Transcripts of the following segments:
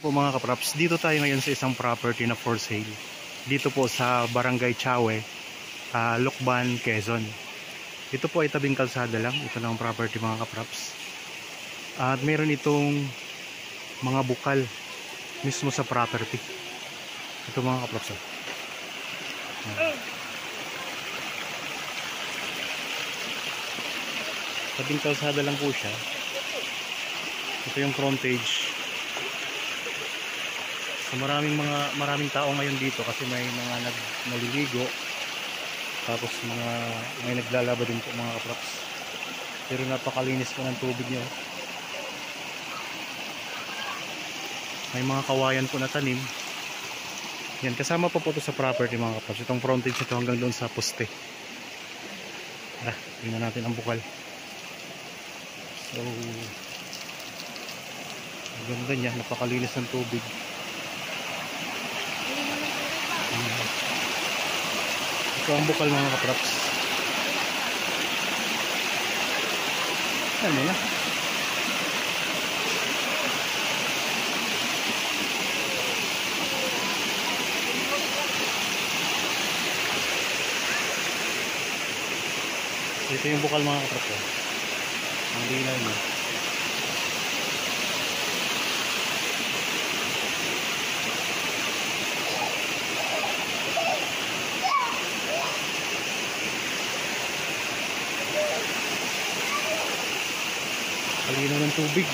po mga kapraps, dito tayo ngayon sa isang property na for sale. Dito po sa Barangay Chawe, Lucban, Quezon. Ito po ay tabing kalsada lang. Ito na ang property mga kapraps. At meron itong mga bukal mismo sa property. Ito mga kapraps. Tabing kalsada lang po siya. Ito yung frontage. So maraming tao ngayon dito kasi may mga naliligo. Tapos may naglalaba din po mga kapraps. Pero napakalinis po ng tubig niyo. May mga kawayan po na tanim. Yan, kasama pa po ito sa property mga kapraps. Itong frontage ito hanggang doon sa poste. Tingnan natin ang bukal. So ganda niya, napakalinis ng tubig. Ito ang bukal mga kapraps. Ano na? Ito yung bukal mga kapraps. Ang linaw niya. Kalinaw ng tubig.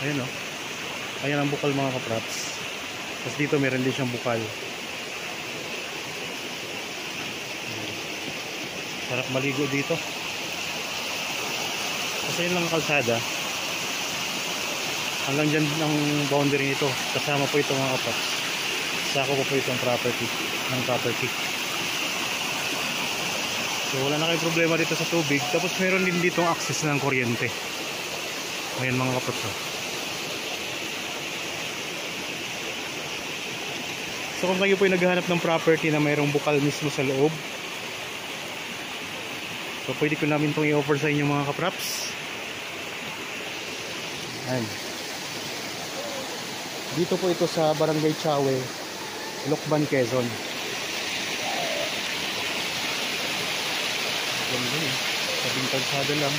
Ayan o. Ayan ang bukal mga kapraps. Tapos dito meron din siyang bukal. Sarap maligo dito. Kasi yun lang ang kalsada. Hanggang dyan ang boundary nito. Kasama po ito mga kapraps. Sako po itong property. So wala na kayong problema dito sa tubig. Tapos meron din dito ang access ng kuryente. Ayan mga kapraps. So kung kayo po ay naghahanap ng property na mayroong bukal mismo sa loob, so pwede ko namin itong i-offer sa inyo mga kapraps. Ayan. Dito po ito sa Barangay Chawe, Lucban, Quezon. Ganda eh. Tabing kalsada lang.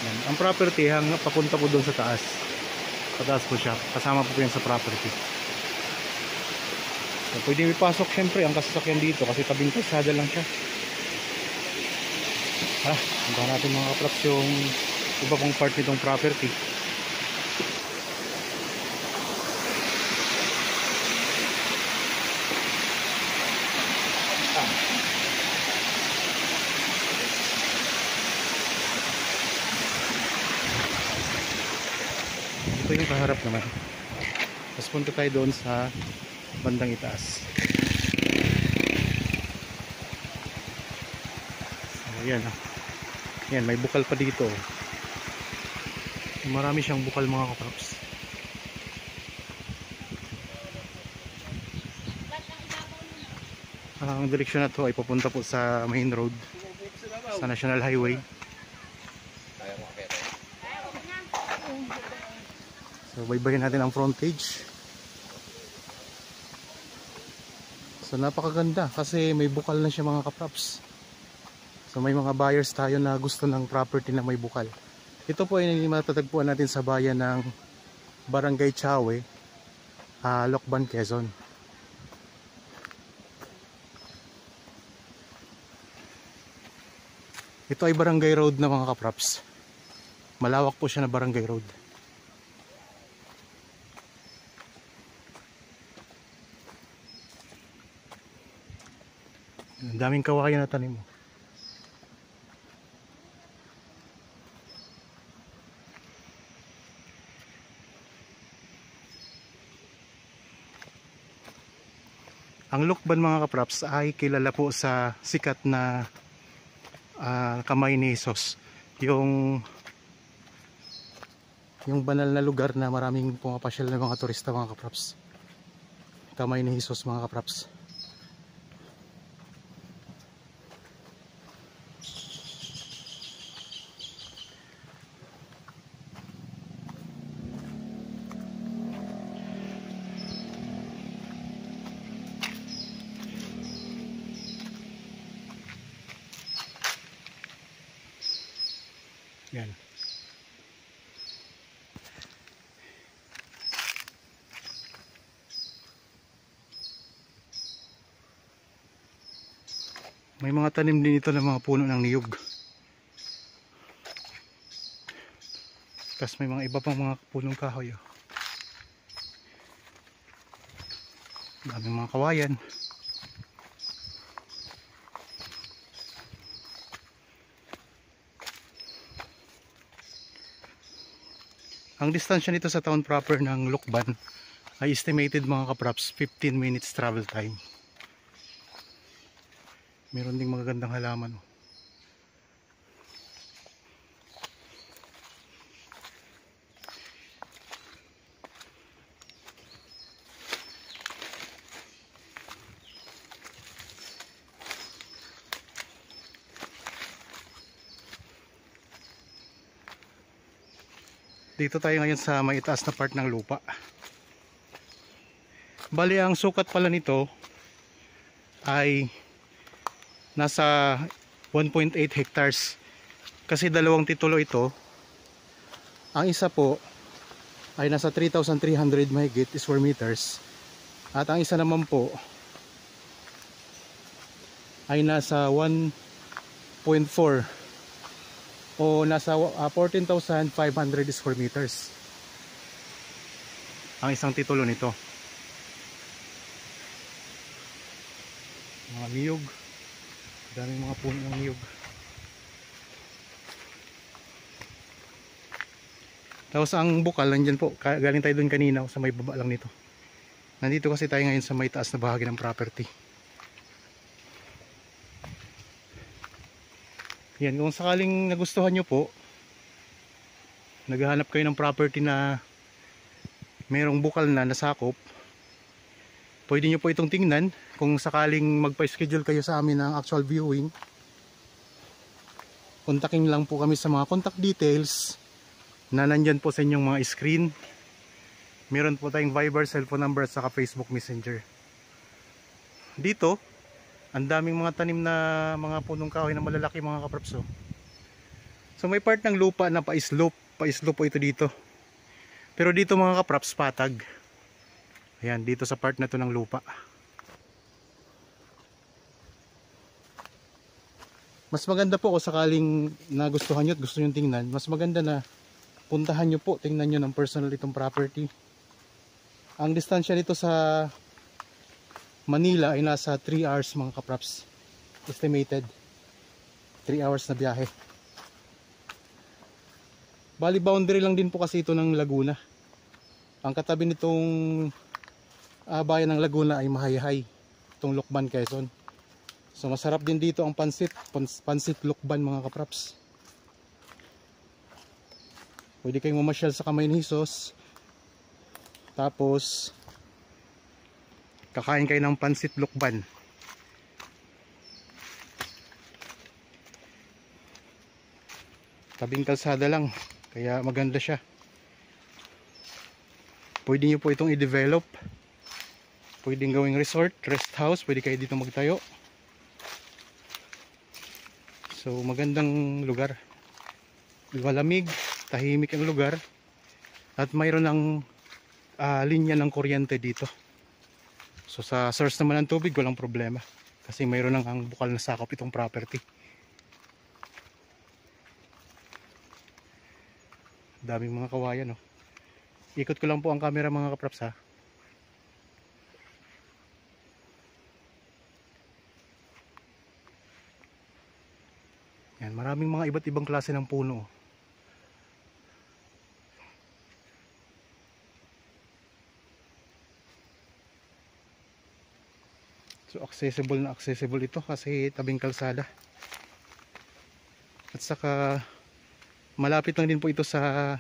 Yan. Ang property papunta po doon sa taas. Sa taas po siya. Kasama po yan sa property. So, pwedeng ipasok syempre ang kasasakyan dito kasi tabing kalsada lang siya. Punta natin mga kapraps yung iba pong part nitong property. Ito yung kaharap naman. Tapos punta tayo doon sa bandang itaas. So yan. Yan, may bukal pa dito. Marami siyang bukal mga kapraps. Ang direksyon na to ay papunta po sa main road, sa National Highway. So baybayin natin ang frontage. So napakaganda kasi may bukal na siya mga kapraps. So may mga buyers tayo na gusto ng property na may bukal. Ito po ay matatagpuan natin sa bayan ng Barangay Chawe, Lucban, Quezon. Ito ay barangay road na mga kapraps. Malawak po siya na barangay road. Ang daming kawayan na tanim mo. Ang Lucban mga kapraps ay kilala po sa sikat na kamay ni Jesus. Yung yung banal na lugar na maraming pumapasyal ng mga turista mga kapraps. Kamay ni Jesus mga kapraps. Yan. May mga tanim din ito ng mga puno ng niyog. Tapos may mga iba pang mga punong kahoy. Daming mga kawayan. Ang distansya nito sa town proper ng Lukban ay estimated mga kapraps 15 minutes travel time. Meron ding magagandang halaman. Dito tayo ngayon sa may itaas na part ng lupa. Bali ang sukat pala nito ay nasa 1.8 hectares. Kasi dalawang titulo ito. Ang isa po ay nasa 3,300 mahigit square meters. At ang isa naman po ay nasa 1.4 o nasa 14,500 square meters ang isang titulo nito. Mga niyog, daming mga puno ng niyog. Tapos ang bukal nandyan po, galing tayo dun kanina sa may baba lang nito. Nandito kasi tayo ngayon sa may taas na bahagi ng property. Yan, kung sakaling nagustuhan nyo po, naghahanap kayo ng property na mayroong bukal na nasakop, pwede nyo po itong tingnan. Kung sakaling magpa-schedule kayo sa amin ng actual viewing, kontakin lang po kami sa mga contact details na nandyan po sa inyong mga screen. Meron po tayong Viber, cellphone number at saka Facebook Messenger. Dito ang daming mga tanim na mga punong kahoy na malalaki mga kapraps. So may part ng lupa na pa-slope po ito dito. Pero dito mga kapraps patag. Ayan, dito sa part na to ng lupa. Mas maganda po kung sakaling nagustuhan nyo at gusto nyo tingnan, mas maganda na puntahan nyo po, tingnan nyo ng personal itong property. Ang distansya nito sa Manila ay nasa 3 hours mga kapraps. Estimated 3 hours na biyahe. Bali boundary lang din po kasi ito ng Laguna. Ang katabi nitong bayan ng Laguna ay Mahayhay, itong Lukban, Quezon. So masarap din dito ang pansit Lukban mga kapraps. Pwede kayong mamasyal sa Kamay ni Jesus. Tapos kakain kayo ng pansit Lukban. Tabing kalsada lang, kaya maganda siya. Pwede nyo po itong i-develop. Pwedeng gawing resort, rest house, pwede kayo dito magtayo. So magandang lugar. Malamig, tahimik ang lugar. At mayroon ng linya ng kuryente dito. So sa source naman ng tubig walang problema. Kasi mayroon ng ang bukal na sakop itong property. Daming mga kawayan, no? Ikot ko lang po ang camera mga kapraps, ha. Yan, maraming mga iba't ibang klase ng puno. So accessible na accessible ito kasi tabing kalsada. At saka malapit lang din po ito sa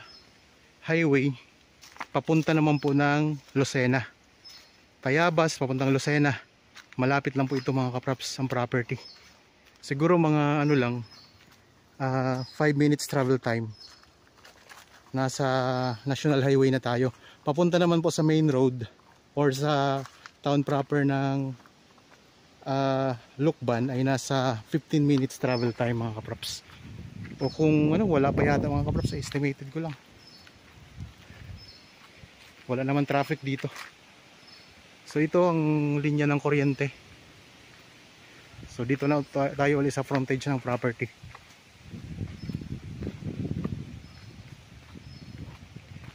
highway papunta naman po ng Lucena. Tayabas papuntang Lucena. Malapit lang po ito mga kapraps ang property. Siguro mga ano lang 5 minutes travel time. Nasa National Highway na tayo. Papunta naman po sa main road or sa town proper ng Lukban ay nasa 15 minutes travel time mga kapraps. O kung ano, wala pa yata mga kapraps, estimated ko lang. Wala naman traffic dito. So ito ang linya ng kuryente. So dito na tayo ulit sa frontage ng property.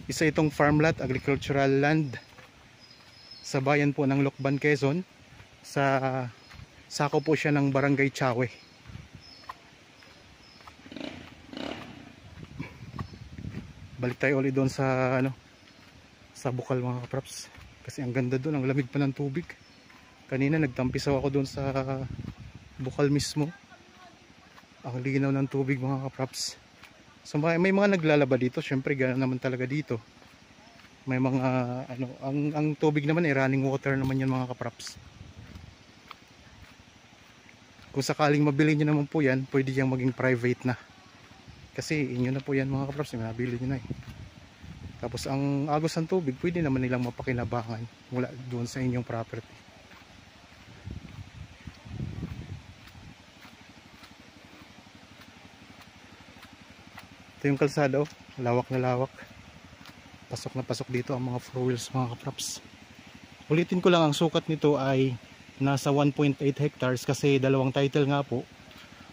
Isa itong farmland, agricultural land sa bayan po ng Lukban, Quezon. Sako po siya ng Barangay Chawe. Balik tayo ulit doon sa sa bukal mga kapraps. Kasi ang ganda doon, ang lamig pa ng tubig. Kanina nagtampisaw ako doon sa bukal mismo. Ang linaw ng tubig mga kapraps. So may mga naglalaba dito, syempre ganoon naman talaga dito. May mga ang tubig naman ay running water naman yan mga kapraps. Kung sakaling mabili nyo naman po yan, pwede yung maging private na. Kasi inyo na po yan mga kapraps, mabili nyo na eh. Tapos ang agos ng tubig, pwede naman nilang mapakinabangan mula doon sa inyong property. Ito yung kalsada, oh. Lawak na lawak. Pasok na pasok dito ang mga 4 wheels mga kapraps. Ulitin ko lang, ang sukat nito ay nasa 1.8 hectares kasi dalawang title nga po.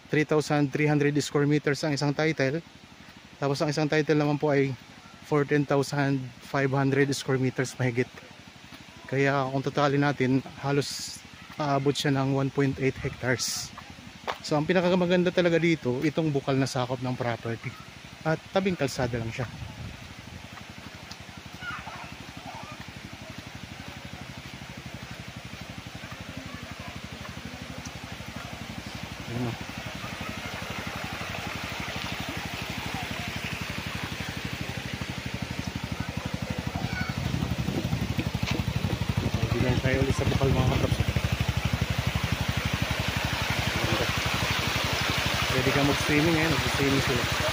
3,300 square meters ang isang title. Tapos ang isang title naman po ay 14,500 square meters mahigit. Kaya kung totalin natin, halos aabot siya ng 1.8 hectares. So ang pinakamaganda talaga dito, itong bukal na sakop ng property. At tabing kalsada lang siya. Ayun. Bilang tayo ulit sa bukal mga kapraps. Pwede ka mag-swimming eh, mag-swimming sila.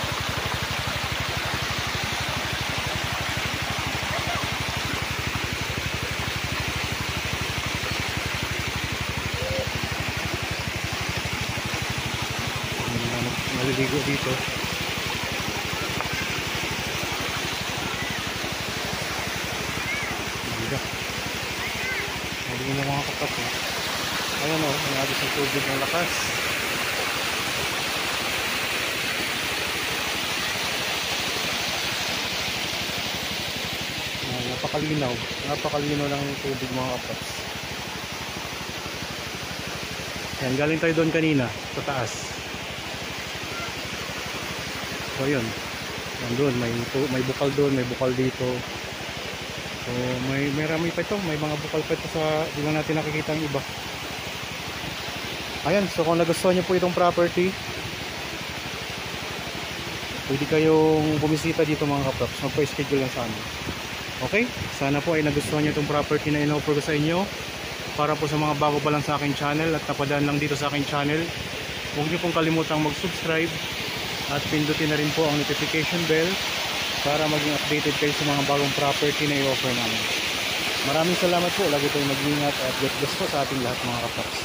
Maliligo dito. Maliligo na mga kapat eh. Ayun o, may agos ng tubig ng lakas. Napakalinaw ng tubig mga kapat. Yan, galing tayo doon kanina sa taas. So yun, nandun, may bukal doon, may bukal dito. So may rami pa ito, may mga bukal pa ito sa di lang natin nakikita ang iba. Ayan, so kung nagustuhan nyo po itong property, pwede kayong bumisita dito mga kapraps, magpa-schedule lang sa amin. Okay, sana po ay nagustuhan nyo itong property na in-offer ko sa inyo. Para po sa mga bago pa lang sa aking channel at napadaan lang dito sa aking channel, huwag nyo pong kalimutang mag-subscribe at pindutin na rin po ang notification bell para maging updated kayo sa mga bagong property na i-offer namin. Maraming salamat po. Lagi tayong mag-ingat at God bless po sa ating lahat mga kapraps.